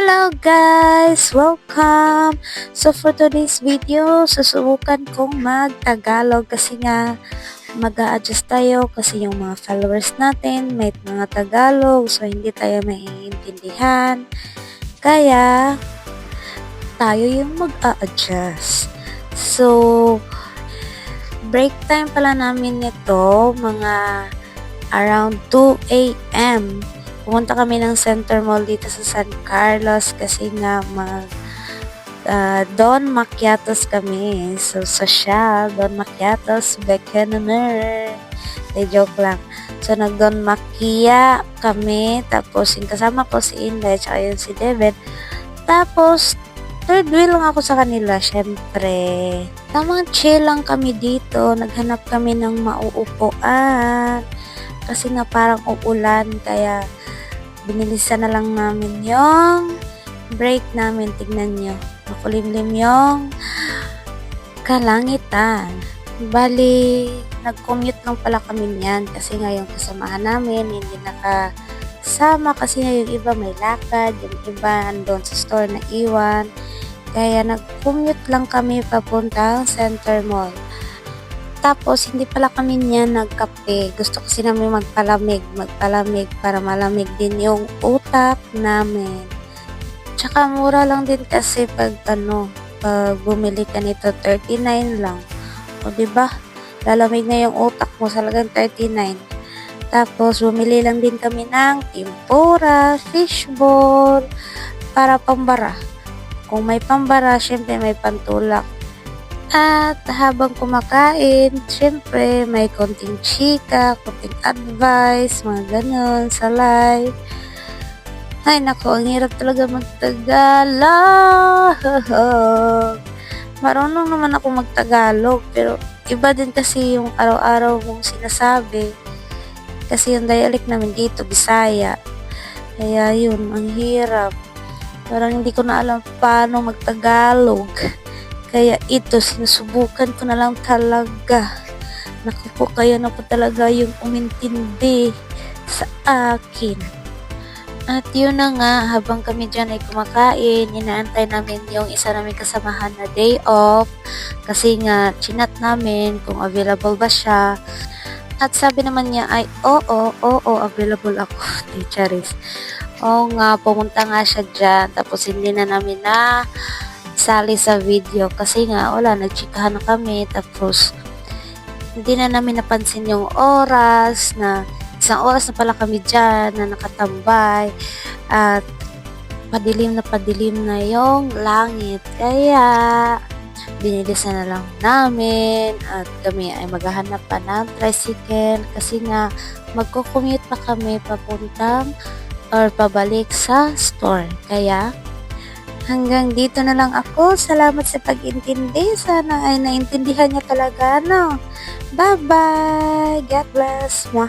Hello guys! Welcome! So for today's video, susubukan kong mag-Tagalog kasi nga mag-a-adjust tayo kasi yung mga followers natin may mga Tagalog so hindi tayo maiintindihan. Kaya tayo yung mag-a-adjust. So break time pala namin nito mga around 2 a.m. Pumunta kami ng Center Mall dito sa San Carlos kasi nga Don Macchiatos kami. So, social, Don Macchiatos, Beckener. Joke lang. So, nag-Don Macchia kami. Tapos, yung kasama ko si Inday, tsaka yun si Devin. Tapos, third wheel lang ako sa kanila, syempre. Tamang chill lang kami dito. Naghanap kami ng mauupuan. Kasi nga parang uulan, kaya binilisan na lang namin yung break namin. Tignan nyo, makulimlim yung kalangitan. Bali, nag-commute lang pala kami niyan kasi nga yung kasamahan namin hindi nakasama kasi nga yung iba may lakad, yung iba andun sa store na iwan. Kaya nag-commute lang kami papuntang Center Mall. Tapos, hindi pala kami niya nagkape. Gusto kasi namin magpalamig para malamig din yung utak namin. Tsaka mura lang din kasi pag bumili ka nito, 39 lang. O diba? Lalamig na yung utak mo sa lagang 39. Tapos, bumili lang din kami ng tempura, fishball, para pambara. Kung may pambara, syempre may pantulak. At habang kumakain, syempre may konting chika, konting advice, mga ganun sa live. Ay nako, ang hirap talaga mag-Tagalog. Marunong naman ako mag-Tagalog, pero iba din kasi yung araw-araw mong sinasabi. Kasi yung dialect namin dito, Bisaya. Kaya yun, ang hirap. Parang hindi ko na alam paano mag-Tagalog. Kaya ito, sinusubukan ko na lang talaga. Naku po, kaya na po talaga yung umintindi sa akin. At yun na nga, habang kami dyan ay kumakain, inaantay namin yung isa namin kasamahan na day off. Kasi nga, chinat namin kung available ba siya. At sabi naman niya ay, oo, available ako. Charis. Oo nga, pumunta nga siya dyan. Tapos hindi na namin na sali sa video kasi nga wala, nagchikahan na kami. Tapos hindi na namin napansin yung oras na isang oras na pala kami dyan na nakatambay at padilim na yung langit. Kaya binilisan na lang namin at kami ay maghahanap pa ng tricycle kasi nga magko-commute pa kami papuntang or pabalik sa store. Kaya hanggang dito na lang ako. Salamat sa pag-intindi. Sana ay naintindihan niya talaga, no? Bye-bye! God bless! Mwah!